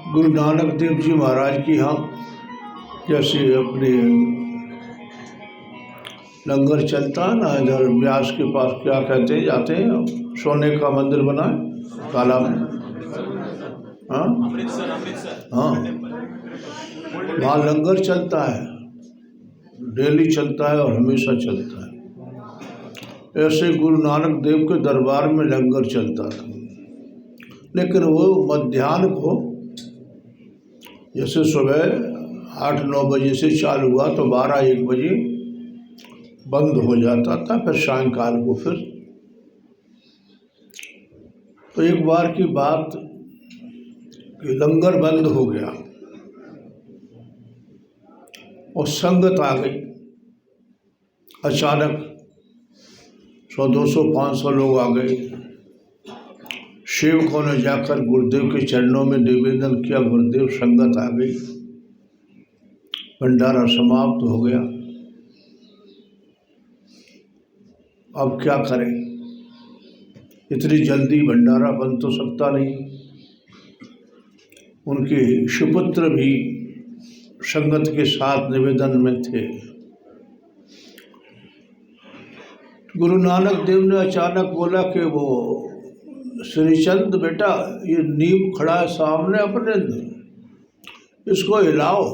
गुरु नानक देव जी महाराज की यहाँ जैसे अपने लंगर चलता है ना, इधर व्यास के पास क्या कहते हैं, जाते हैं, सोने का मंदिर बना है काला में, हाँ हाँ, वहाँ लंगर चलता है, डेली चलता है और हमेशा चलता है। ऐसे गुरु नानक देव के दरबार में लंगर चलता था, लेकिन वो मध्याह्न को जैसे सुबह 8-9 बजे से चालू हुआ तो 12-1 बजे बंद हो जाता था, फिर सायंकाल को फिर। तो एक बार की बात कि लंगर बंद हो गया और संगत आ गई अचानक, 100-200-500 लोग आ गए। सेवकों ने जाकर गुरुदेव के चरणों में निवेदन किया, गुरुदेव संगत आ गई, भंडारा समाप्त हो गया, अब क्या करें, इतनी जल्दी भंडारा बन तो सकता नहीं। उनके सुपुत्र भी संगत के साथ निवेदन में थे। गुरु नानक देव ने अचानक बोला कि वो श्रीचंद बेटा, ये नीम खड़ा है सामने अपने, इसको हिलाओ,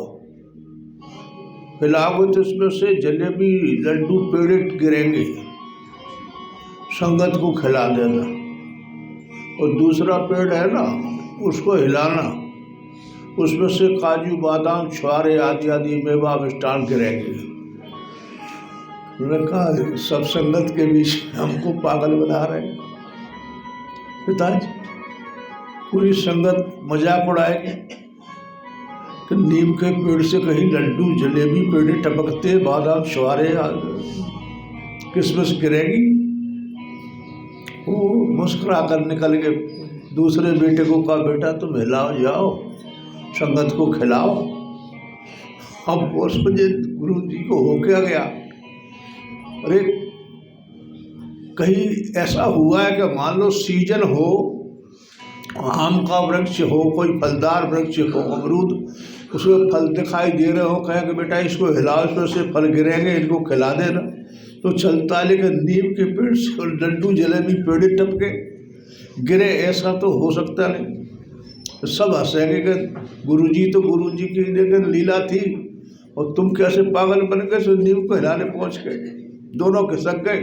हिलाओगे तो इसमें से जलेबी लड्डू पेड़े गिरेंगे, संगत को खिला देना। और दूसरा पेड़ है ना, उसको हिलाना, उसमें से काजू बादाम छुआरे आदि आदि मेवा मिष्टान गिरेंगे। मैंने कहा सब संगत के बीच हमको पागल बना रहे हैं पिताजी, पूरी संगत मजाक उड़ाएगी कि नीम के पेड़ से कहीं लड्डू जलेबी पेड़े टपकते, बादाम छुआरे किसमिस गिरेगी। वो मुस्कुरा कर निकल के दूसरे बेटे को कहा, बेटा तुम हिलाओ, जाओ संगत को खिलाओ। अब वो मुझे गुरु जी को हो क्या गया, अरे कहीं ऐसा हुआ है कि मान लो सीजन हो, आम का वृक्ष हो, कोई फलदार वृक्ष हो, अमरूद, उसमें फल दिखाई दे रहे हो, कहें कि बेटा इसको हिलाओ, इसमें से फल गिरेंगे, इनको खिला देना, तो चलता है। लेकिन नीम के पेड़ से लड्डू जलेबी पेड़े टपके गिरे, ऐसा तो हो सकता नहीं। सब हंसेंगे कि गुरुजी तो गुरुजी की लेकिन लीला थी, और तुम कैसे पागल बन गए, सो नीम को हिलाने पहुंच गए, दोनों खिसक गए।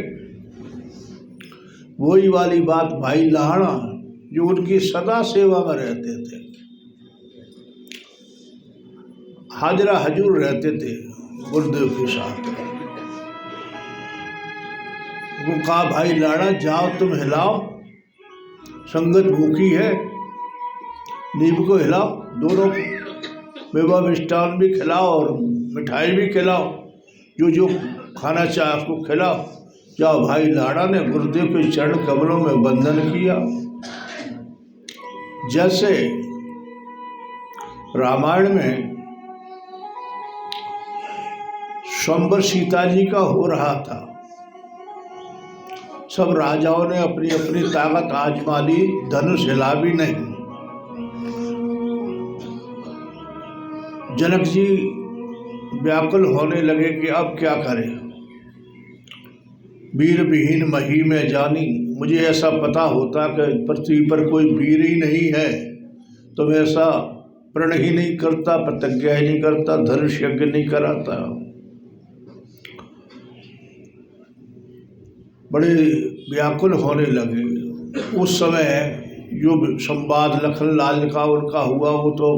वही वाली बात भाई लाहड़ा, जो उनकी सदा सेवा में रहते थे, हाजरा हजूर रहते थे गुरुदेव के साथ। वो कहा, भाई लाड़ा जाओ तुम हिलाओ, संगत भूखी है, नीम को हिलाओ, दोनों मेवा मिष्ठान भी खिलाओ और मिठाई भी खिलाओ, जो जो खाना चाहे उसको खिलाओ। जाओ। भाई लाड़ा ने गुरुदेव के चरण कमलों में वंदन किया। जैसे रामायण में स्वयंवर सीता जी का हो रहा था, सब राजाओं ने अपनी अपनी ताकत आजमा ली, धनुष हिला भी नहीं। जनक जी व्याकुल होने लगे कि अब क्या करें, वीर विहीन मही में जानी, मुझे ऐसा पता होता कि पृथ्वी पर कोई वीर ही नहीं है तो मैं ऐसा प्रण ही नहीं करता, प्रतिज्ञा ही नहीं करता, धनुष यज्ञ नहीं कराता। बड़े व्याकुल होने लगे। उस समय जो संवाद लखन लाल का उनका हुआ वो तो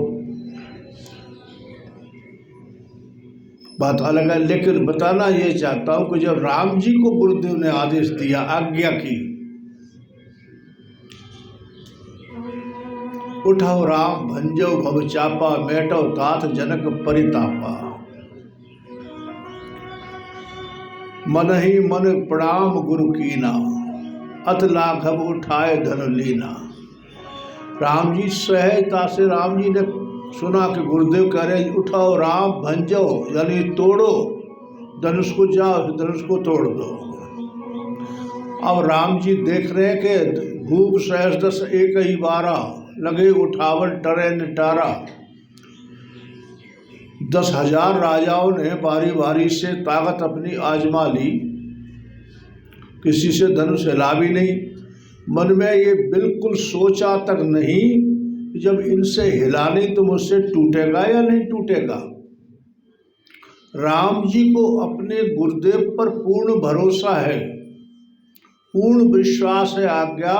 बात अलग है, लेकिन बताना ये चाहता हूं कि जब राम जी को गुरुदेव ने आदेश दिया, आज्ञा की, उठाओ राम भंजो भव चापा, मेटो तात जनक परितापा, मन ही मन प्रणाम गुरु कीना, अत लाघव उठाए धन लीना। राम जी सहजता से, राम जी ने सुना कि गुरुदेव कह रहे उठाओ राम भंजो, यानी तोड़ो धनुष को, जाओ धनुष को तोड़ दो। अब राम जी देख रहे हैं कि भूप सहस्र 10 एक ही 12, लगे उठावन टरे निटारा। 10,000 राजाओं ने बारी बारी से ताकत अपनी आजमा ली, किसी से धनुष हिला भी नहीं। मन में ये बिल्कुल सोचा तक नहीं कि जब इनसे हिला नहीं तो मुझसे टूटेगा या नहीं टूटेगा। राम जी को अपने गुरुदेव पर पूर्ण भरोसा है, पूर्ण विश्वास है आज्ञा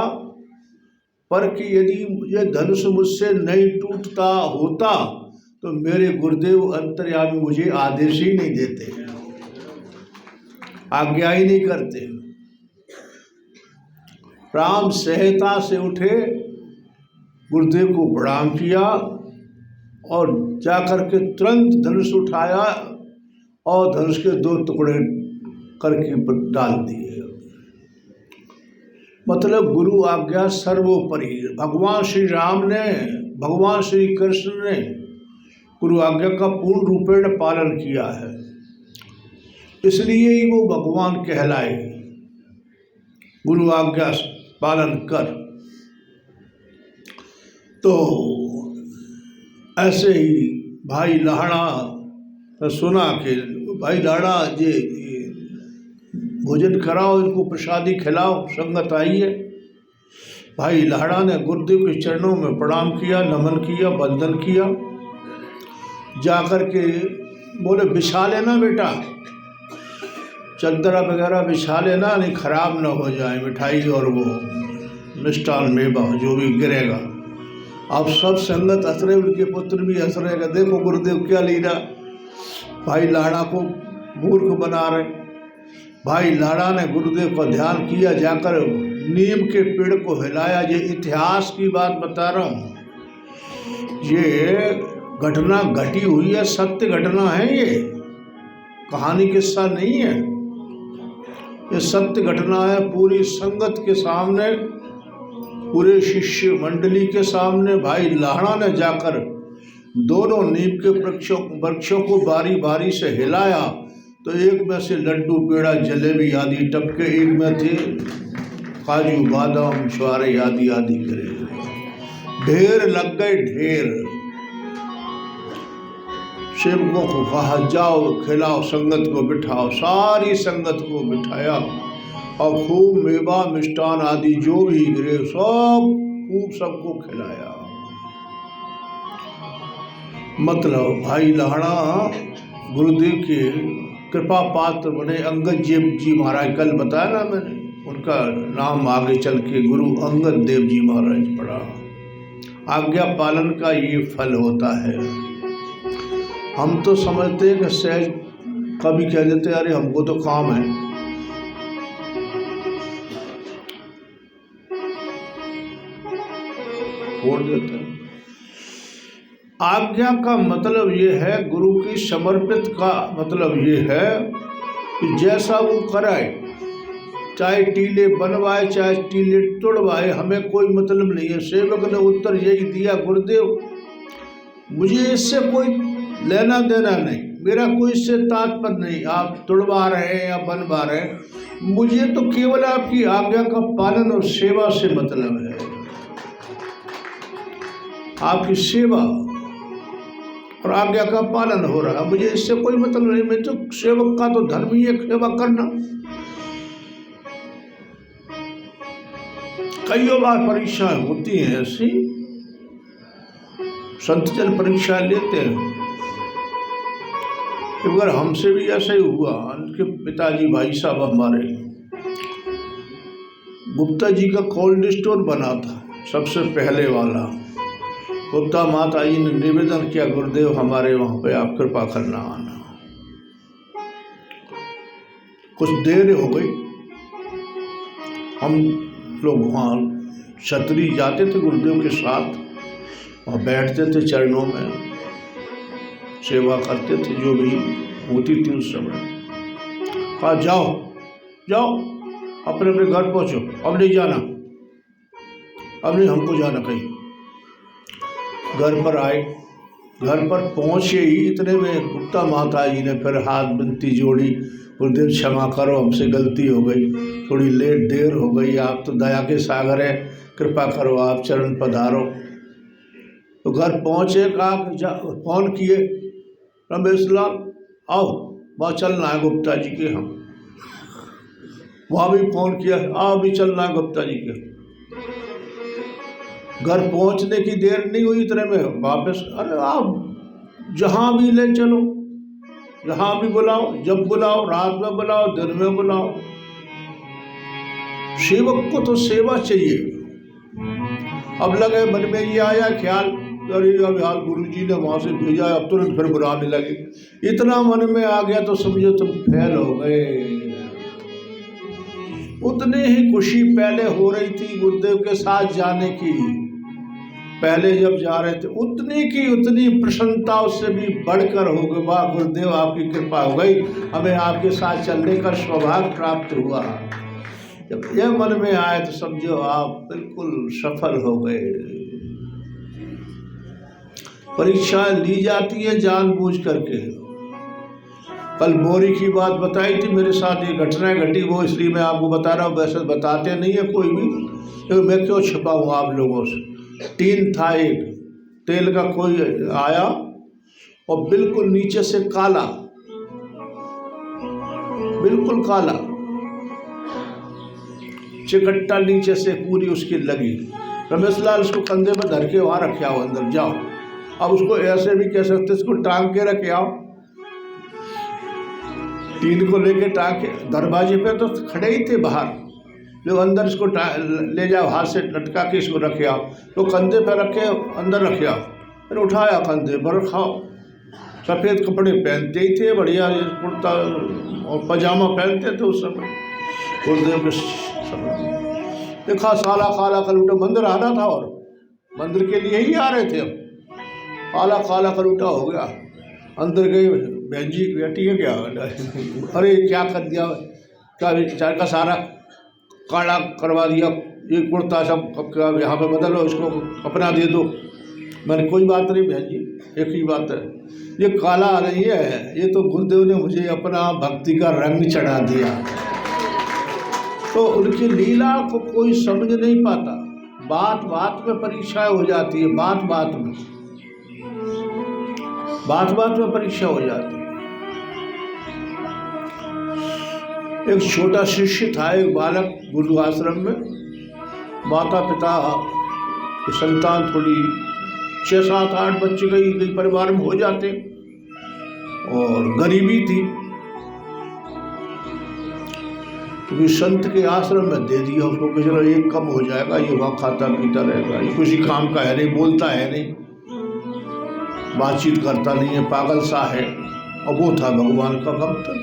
पर कि यदि ये धनुष मुझसे नहीं टूटता होता तो मेरे गुरुदेव अंतर्यामी मुझे आदेश ही नहीं देते, आज्ञा ही नहीं करते। राम सहता से उठे, गुरुदेव को प्रणाम किया और जाकर के तुरंत धनुष उठाया और धनुष के 2 टुकड़े करके डाल दिए। मतलब गुरु आज्ञा सर्वोपरि। भगवान श्री राम ने, भगवान श्री कृष्ण ने गुरु आज्ञा का पूर्ण रूपेण पालन किया है, इसलिए ही वो भगवान कहलाए। गुरु आज्ञा पालन कर। तो ऐसे ही भाई लाहड़ा सुना कि भाई लाहड़ा जी भोजन कराओ, इनको प्रसादी खिलाओ, संगत आई है। भाई लाहड़ा ने गुरुदेव के चरणों में प्रणाम किया, नमन किया, वंदन किया। जाकर के बोले बिछा लेना बेटा, चद्दरा वगैरह बिछा लेना, नहीं खराब ना हो जाए मिठाई और वो मिष्टान मेवा जो भी गिरेगा। अब सब संगत हंस रहे, उनके पुत्र भी हंस रहे, देखो गुरुदेव क्या लीला, भाई लाड़ा को मूर्ख बना रहे। भाई लाड़ा ने गुरुदेव का ध्यान किया, जाकर नीम के पेड़ को हिलाया। ये इतिहास की बात बता रहा हूँ, ये घटना घटी हुई है, सत्य घटना है, ये कहानी किस्सा नहीं है, ये सत्य घटना है। पूरी संगत के सामने, पूरे शिष्य मंडली के सामने भाई लाहड़ा ने जाकर दोनों नीम के वृक्षों को बारी बारी से हिलाया तो एक में से लड्डू पेड़ा जलेबी आदि टपके, एक में थे काजू बादाम छुआरे आदि आदि करे, ढेर लग गए ढेर। सेवकों को कहा जाओ खिलाओ, संगत को बिठाओ, सारी संगत को बिठाया और खूब मेवा मिष्टान आदि जो भी गिरे सब खूब सबको खिलाया। मतलब भाई लाहड़ा गुरुदेव के कृपा पात्र बने। अंगद जी महाराज, कल बताया ना मैंने, उनका नाम आगे चल के गुरु अंगद देव जी महाराज पड़ा। आज्ञा पालन का ये फल होता है। हम तो समझते हैं कि सहज कभी कह देते अरे हमको तो काम है, छोड़ देते हैं। आज्ञा का मतलब ये है, गुरु की समर्पित का मतलब ये है कि जैसा वो कराए, चाहे टीले बनवाए चाहे टीले तोड़वाए, हमें कोई मतलब नहीं है। सेवक ने उत्तर यही दिया, गुरुदेव मुझे इससे कोई लेना देना नहीं, मेरा कोई इससे तात्पर्य नहीं, आप तोड़वा रहे हैं या बनवा रहे हैं, मुझे तो केवल आपकी आज्ञा का पालन और सेवा से मतलब है। आपकी सेवा और आज्ञा का पालन हो रहा है, मुझे इससे कोई मतलब नहीं। मैं तो सेवक का तो धर्म ही है सेवा करना। कई बार परीक्षाएं होती हैं ऐसी, संत जन परीक्षा लेते हैं। अगर हमसे भी ऐसा ही हुआ, उनके पिताजी भाई साहब हमारे गुप्ता जी का कोल्ड स्टोर बना था, सबसे पहले वाला। गुप्ता माता जी ने निवेदन किया, गुरुदेव हमारे वहाँ पे आप कृपा करना आना। कुछ देर हो गई, हम लोग वहाँ छतरी जाते थे गुरुदेव के साथ, वहाँ बैठते थे चरणों में, सेवा करते थे जो भी होती थी उस समय। कहा जाओ जाओ अपने अपने घर पहुँचो, अब नहीं जाना, अब नहीं हमको जाना कहीं। घर पर आए, घर पर पहुँचे ही इतने में गुप्ता माता जी ने फिर हाथ विनती जोड़ी, गुरुदेव क्षमा करो हमसे गलती हो गई, थोड़ी लेट देर हो गई, आप तो दया के सागर हैं, कृपा करो आप चरण पधारो। तो घर पहुँचे, कहा फ़ोन किए, रमेश लाल आओ वहाँ चलना है गुप्ता जी के यहाँ। वहाँ भी फ़ोन किया, आओ भी चलना है गुप्ता जी के। घर पहुँचने की देर नहीं हुई, इतने में वापस, अरे आप जहाँ भी ले चलो, जहाँ भी बुलाओ, जब बुलाओ, रात में बुलाओ, दिन में बुलाओ, सेवक को तो सेवा चाहिए। अब लगे मन में ये आया ख्याल, अरे अब यार गुरु जी ने वहाँ से भेजा, अब तुरंत फिर बुलाने लगे। इतना मन में आ गया तो समझो तुम फेल हो गए। उतनी ही खुशी पहले हो रही थी गुरुदेव के साथ जाने की, पहले जब जा रहे थे उतनी की उतनी प्रसन्नता उससे भी बढ़कर हो गई। वाह गुरुदेव आपकी कृपा हो गई, हमें आपके साथ चलने का सौभाग्य प्राप्त हुआ। जब यह मन में आए तो समझो आप बिल्कुल सफल हो गए। परीक्षाएं ली जाती है जानबूझ करके। कल बोरी की बात बताई थी, मेरे साथ ये घटना घटी, वो इसलिए मैं आपको बता रहा हूँ, वैसे बताते नहीं है कोई भी, तो मैं क्यों छिपाऊँ आप लोगों से। टीन था एक, तेल का कोई आया और बिल्कुल नीचे से काला, बिल्कुल काला चिकट्टा नीचे से पूरी उसकी लगी। रमेश लाल उसको कंधे पर धर के वहाँ रखे आओ, अंदर जाओ। अब उसको ऐसे भी कह सकते, इसको टांग के रखे आओ, टीन को लेके टांग के, दरवाजे पे तो खड़े ही थे बाहर, जो अंदर इसको ले जाओ, हाथ से लटका के इसको रखे आओ। तो कंधे पर रखे अंदर रखे आओ, फिर उठाया कंधे पर रखाओ। सफ़ेद कपड़े पहनते ही थे, बढ़िया कुर्ता और पजामा पहनते थे उस समय गुरुदेव के। देखा साला काला कलूटा, मंदिर आना था और मंदिर के लिए ही आ रहे थे, अब काला काला कलूटा हो गया। अंदर गए, बहन जी बेटी है क्या? अरे क्या कर दिया, क्या चार का सारा काला करवा दिया, ये कुर्ता सब यहाँ पे बदलो, इसको अपना दे दो। मैंने कोई बात नहीं बहन जी, एक ही बात है, ये काला नहीं है, ये तो गुरुदेव ने मुझे अपना भक्ति का रंग चढ़ा दिया। तो उनकी लीला को कोई समझ नहीं पाता, बात बात में परीक्षा हो जाती है, बात बात में परीक्षा हो जाती है। एक छोटा शिष्य था, एक बालक गुरु आश्रम में, माता पिता की संतान थोड़ी 6-7-8 बच्चे कई परिवार में हो जाते और गरीबी थी, तो संत के आश्रम में दे दिया उसको कि चलो एक कम हो जाएगा, ये वहाँ खाता पीता रहेगा, ये किसी काम का है नहीं, बोलता है नहीं, बातचीत करता नहीं है, पागल सा है। और वो था भगवान का भक्त,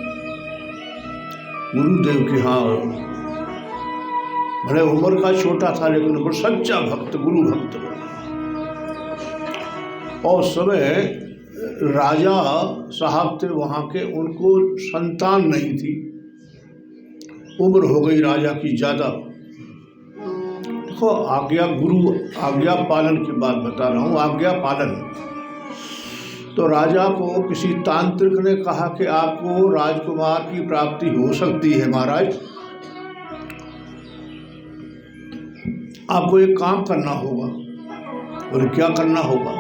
गुरुदेव के यहाँ बड़े उम्र का छोटा था, लेकिन वो सच्चा भक्त, गुरु भक्त। और समय राजा साहब थे वहाँ के, उनको संतान नहीं थी, उम्र हो गई राजा की ज़्यादा। देखो आज्ञा, गुरु आज्ञा पालन की बात बता रहा हूँ, आज्ञा पालन। तो राजा को किसी तांत्रिक ने कहा कि आपको राजकुमार की प्राप्ति हो सकती है महाराज, आपको एक काम करना होगा। बोले क्या करना होगा?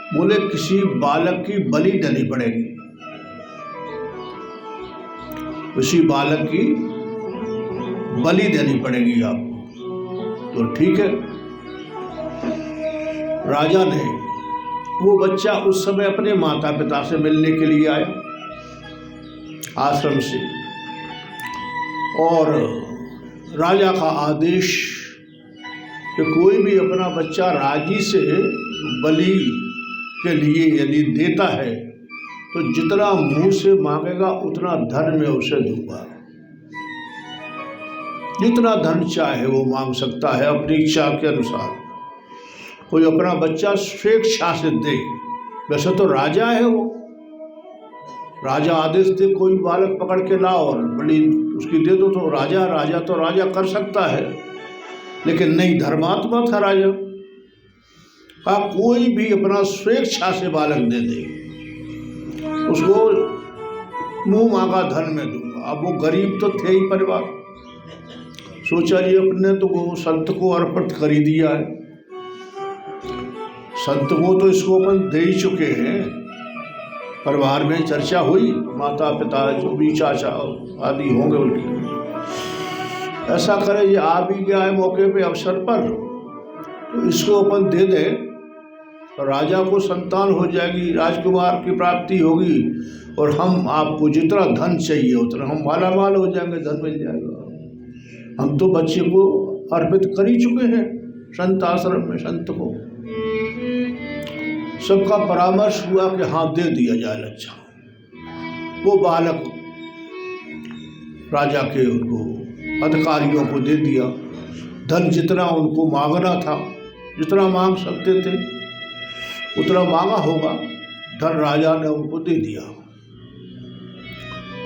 बोले किसी बालक की बलि देनी पड़ेगी, किसी बालक की बलि देनी पड़ेगी आपको। तो ठीक है, राजा ने, वो बच्चा उस समय अपने माता पिता से मिलने के लिए आया आश्रम से, और राजा का आदेश कि कोई भी अपना बच्चा राजी से बलि के लिए यदि देता है तो जितना मुंह से मांगेगा उतना धन में उसे दूंगा, जितना धन चाहे वो मांग सकता है अपनी इच्छा के अनुसार। कोई अपना बच्चा स्वेच्छा से दे, वैसे तो राजा है वो, राजा आदेश दे कोई बालक पकड़ के लाओ और बलि उसकी दे दो, तो राजा तो राजा कर सकता है, लेकिन नहीं, धर्मात्मा था राजा का, कोई भी अपना स्वेच्छा से बालक दे दे उसको मुंह मांगा धन में दूंगा। अब वो गरीब तो थे ही परिवार, सोचा ये अपने तो वो संत को अर्पित कर ही दिया है, संत को तो इसको अपन दे ही चुके हैं, परिवार में चर्चा हुई, माता पिता जो भी चाचा आदि होंगे उनके। ऐसा करें, ये आ भी गया है मौके पे अवसर पर, तो इसको अपन दे दें, राजा को संतान हो जाएगी, राजकुमार की प्राप्ति होगी, और हम आपको जितना धन चाहिए उतना हम माला माल हो जाएंगे, धन मिल जाएगा। हम तो बच्चे को अर्पित कर ही चुके हैं संत आश्रम में, संत को। सबका परामर्श हुआ कि हाँ दे दिया जाए लच्छा। वो बालक राजा के उनको अधिकारियों को दे दिया। धन जितना उनको मांगना था, जितना मांग सकते थे उतना मांगा होगा, धन राजा ने उनको दे दिया।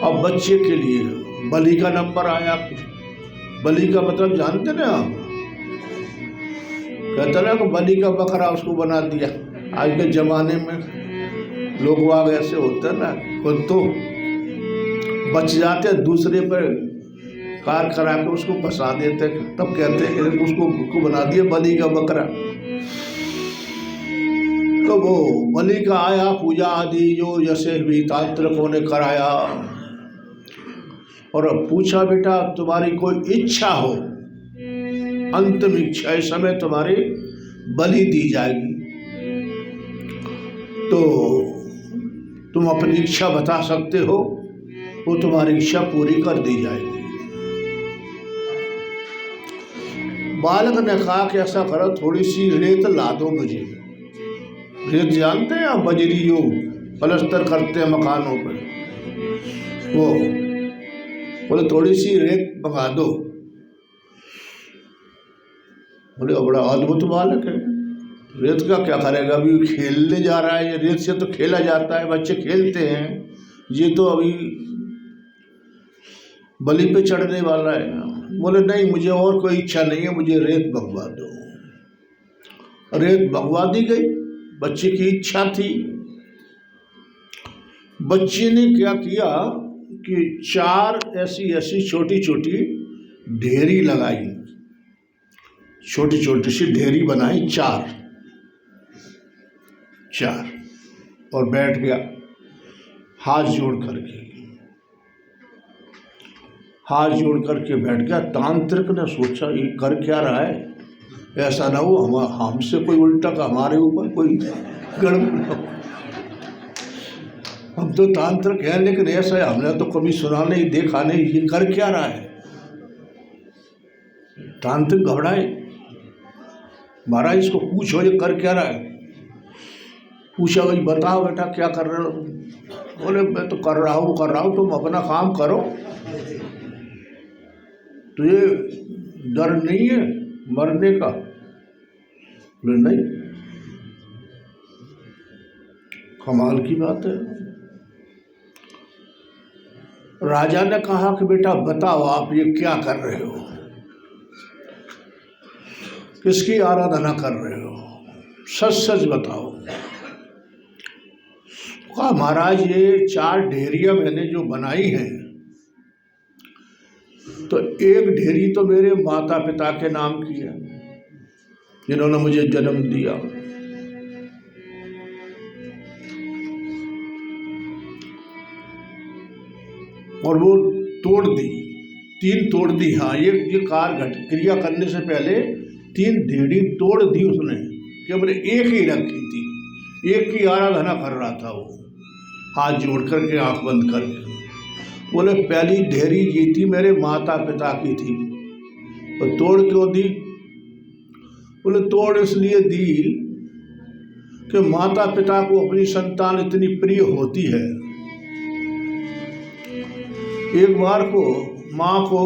अब बच्चे के लिए बलि का नंबर आया। बलि का मतलब जानते ना आप, कहते ना कि बलि का बकरा उसको बना दिया। आज के जमाने में लोग वाग ऐसे होते ना, खुद तो बच जाते, दूसरे पर कार करा के उसको फंसा देते, तब कहते हैं कि उसको बना दिया बलि का बकरा। तो वो बलि का आया, पूजा आदि जो जैसे भी तांत्रिकों ने कराया, और अब पूछा बेटा तुम्हारी कोई इच्छा हो, अंतिम इच्छा, इस समय तुम्हारी बलि दी जाएगी, तो तुम अपनी इच्छा बता सकते हो, वो तुम्हारी इच्छा पूरी कर दी जाएगी। बालक ने कहा कि ऐसा करो, थोड़ी सी रेत ला दो मुझे। रेत जानते हैं आप, बजरी जो पलस्तर करते हैं मकानों पर, वो बोले थोड़ी सी रेत मंगा दो। बोले बड़ा अद्भुत बालक है, रेत का क्या करेगा, अभी खेलने जा रहा है, ये रेत से तो खेला जाता है, बच्चे खेलते हैं, ये तो अभी बलि पे चढ़ने वाला है। बोले नहीं, मुझे और कोई इच्छा नहीं है, मुझे रेत मंगवा दो। रेत मंगवा दी गई, बच्चे की इच्छा थी। बच्चे ने क्या किया कि 4 ऐसी छोटी छोटी ढेरी लगाई, छोटी छोटी सी ढेरी बनाई, 4 और बैठ गया हाथ जोड़ करके बैठ गया। तांत्रिक ने सोचा ये कर क्या रहा है, ऐसा ना हो हमसे कोई उल्टा का हमारे ऊपर कोई गड़बड़ ना हो। हम तो तांत्रिक हैं, लेकिन ऐसा है हमने तो कभी सुना नहीं, देखा नहीं, ये कर क्या रहा है। तांत्रिक घबराए, महाराज इसको पूछो ये कर क्या रहा है। पूछा, भाई बताओ बेटा क्या कर रहे हो। बोले मैं तो कर रहा हूँ, तुम अपना काम करो, तुझे डर नहीं है मरने का। बोले नहीं, कमाल की बात है। राजा ने कहा कि बेटा बताओ आप ये क्या कर रहे हो, किसकी आराधना कर रहे हो, सच सच बताओ। कहा महाराज ये 4 ढेरियां मैंने जो बनाई हैं, तो एक ढेरी तो मेरे माता पिता के नाम की है, जिन्होंने मुझे जन्म दिया। और वो तोड़ दी, 3 तोड़ दी। हाँ, ये क्रिया करने से पहले 3 ढेरी तोड़ दी उसने, केवल एक ही रखी थी, एक की आराधना कर रहा था वो, हाथ जोड़ करके आंख बंद करके। बोले पहली ढेरी ये थी मेरे माता पिता की थी, और तोड़ क्यों दी। बोले तोड़ इसलिए दी कि माता पिता को अपनी संतान इतनी प्रिय होती है, एक बार को माँ को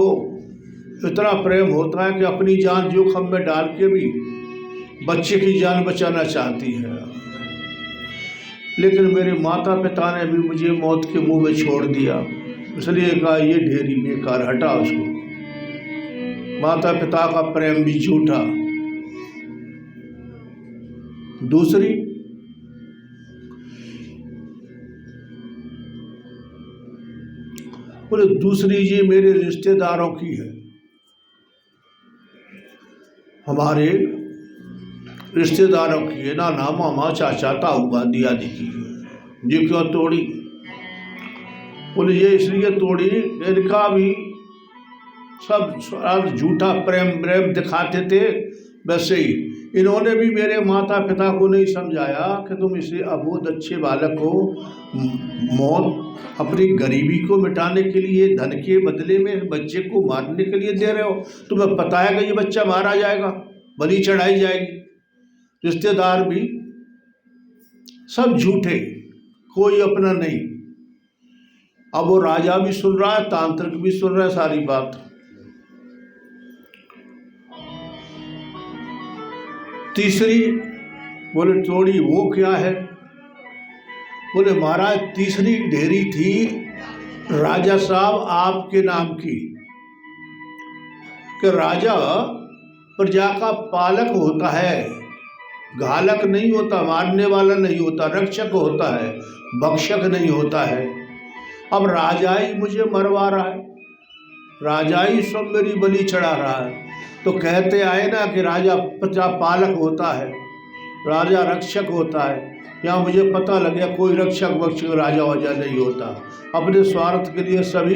इतना प्रेम होता है कि अपनी जान जोखिम में डाल के भी बच्चे की जान बचाना चाहती है। लेकिन मेरे माता पिता ने भी मुझे मौत के मुंह में छोड़ दिया, इसलिए कहा ये ढेरी बेकार, हटा उसको। माता पिता का प्रेम भी झूठा। दूसरी, बोले दूसरी ये मेरे रिश्तेदारों की है, हमारे रिश्तेदारों की ना मामा चाचा ताऊ दादी आदि की। ये क्यों तोड़ी? बोले ये इसलिए तोड़ी, इनका भी सब झूठा प्रेम प्रेम दिखाते थे, वैसे ही इन्होंने भी मेरे माता पिता को नहीं समझाया कि तुम इसे अबोध अच्छे बालक को मौत अपनी गरीबी को मिटाने के लिए, धन के बदले में बच्चे को मारने के लिए दे रहे हो। तुम्हें पता है कि ये बच्चा मारा जाएगा, बलि चढ़ाई जाएगी। रिश्तेदार भी सब झूठे, कोई अपना नहीं। अब वो राजा भी सुन रहा है, तांत्रिक भी सुन रहा है सारी बात। तीसरी बोले तोड़ी, वो क्या है? बोले महाराज तीसरी ढेरी थी राजा साहब आपके नाम की, कि राजा प्रजा का पालक होता है, घालक नहीं होता, मारने वाला नहीं होता, रक्षक होता है, भक्षक नहीं होता है। अब राजा ही मुझे मरवा रहा है, राजा ही सब मेरी बलि चढ़ा रहा है। तो कहते आए ना कि राजा प्रजा पालक होता है, राजा रक्षक होता है। यहाँ मुझे पता लग गया कोई रक्षक भक्षक राजा वजा नहीं होता, अपने स्वार्थ के लिए सभी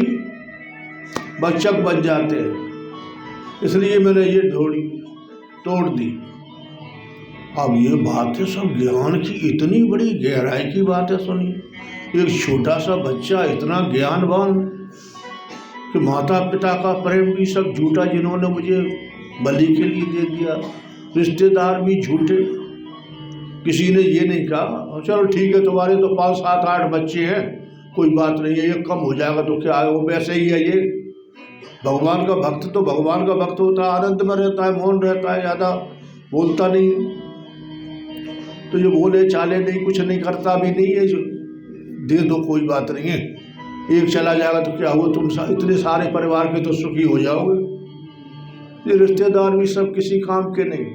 भक्षक बन जाते हैं। इसलिए मैंने ये ढोड़ी तोड़ दी। अब ये बातें सब ज्ञान की, इतनी बड़ी गहराई की बातें सुनी। एक छोटा सा बच्चा इतना ज्ञानवान कि माता पिता का प्रेम भी सब झूठा, जिन्होंने मुझे बलि के लिए दे दिया। रिश्तेदार भी झूठे, किसी ने ये नहीं कहा चलो ठीक है तुम्हारे तो 5 7 8 बच्चे हैं, कोई बात नहीं है, ये कम हो जाएगा तो क्या है, वो वैसे ही है। ये भगवान का भक्त तो भगवान का भक्त होता है, आनंद में रहता है, मौन रहता है, ज़्यादा बोलता नहीं। तो ये बोले चाले नहीं, कुछ नहीं करता भी नहीं है, दे दो कोई बात नहीं है, एक चला जाएगा तो क्या हुआ, तुम इतने सारे परिवार के तो सुखी हो जाओगे। ये रिश्तेदार भी सब किसी काम के नहीं।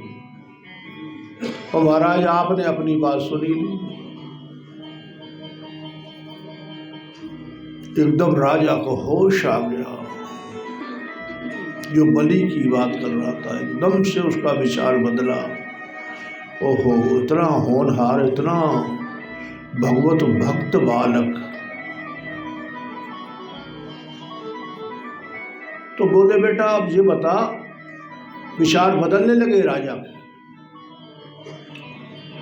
और महाराज आपने अपनी बात सुनी नहीं। एकदम राजा को होश आ गया, जो बलि की बात कर रहा था, एकदम से उसका विचार बदला। ओहो, इतना होनहार, इतना भगवत भक्त बालक। तो बोले बेटा अब ये बता, विचार बदलने लगे राजा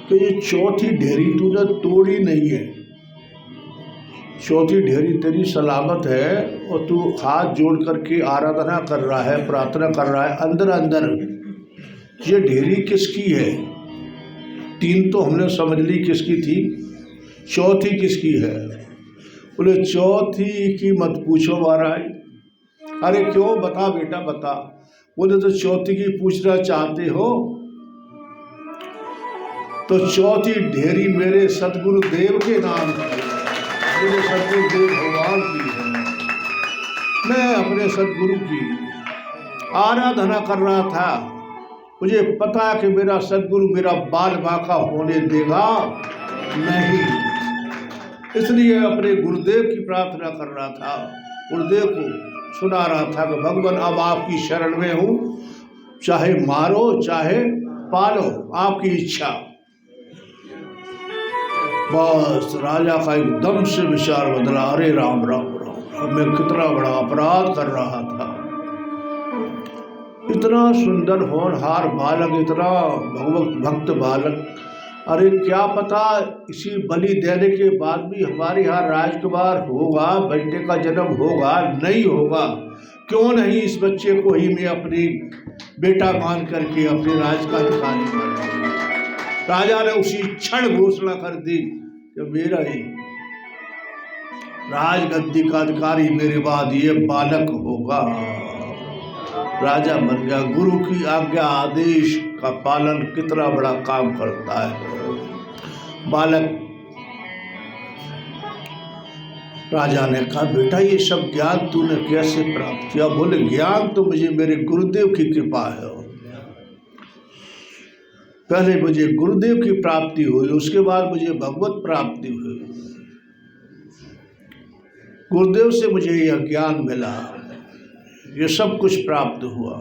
कि ये चौथी ढेरी तूने तोड़ी नहीं है, चौथी ढेरी तेरी सलामत है, और तू हाथ जोड़ करके आराधना कर रहा है, प्रार्थना कर रहा है अंदर अंदर। ये ढेरी किसकी है? 3 तो हमने समझ ली किसकी थी, चौथी किसकी है? बोले चौथी की मत पूछो महाराज। अरे क्यों, बता बेटा बता। बोले तो चौथी की पूछना चाहते हो तो चौथी ढेरी मेरे सतगुरु देव के नाम की है, मेरे सतगुरु देव भगवान की है। मैं अपने सतगुरु की आराधना कर रहा था, मुझे पता है कि मेरा सतगुरु मेरा बाल बाका होने देगा नहीं, इसलिए अपने गुरुदेव की प्रार्थना कर रहा था, गुरुदेव को सुना रहा था कि भगवान अब आपकी शरण में हूँ, चाहे मारो चाहे पालो, आपकी इच्छा। बस राजा का एकदम से विचार बदला, अरे राम राम राम राम, मैं कितना बड़ा अपराध कर रहा था। इतना सुंदर होनहार बालक, इतना भगवत भक्त बालक, अरे क्या पता इसी बलि देने के बाद भी हमारे यहाँ राजकुमार होगा, बेटे का जन्म होगा, नहीं होगा, क्यों नहीं इस बच्चे को ही मैं अपनी बेटा मान करके अपने राज का अधिकारी मान। राजा ने उसी क्षण घोषणा कर दी कि मेरा ही राजगद्दी का अधिकारी मेरे बाद ये बालक होगा। राजा बन गया। गुरु की आज्ञा आदेश का पालन कितना बड़ा काम करता है बालक। राजा ने कहा बेटा ये सब ज्ञान तूने कैसे प्राप्त किया? बोले ज्ञान तो मुझे मेरे गुरुदेव की कृपा है। पहले मुझे गुरुदेव की प्राप्ति हुई, उसके बाद मुझे भगवत प्राप्ति हुई। गुरुदेव से मुझे यह ज्ञान मिला, ये सब कुछ प्राप्त हुआ।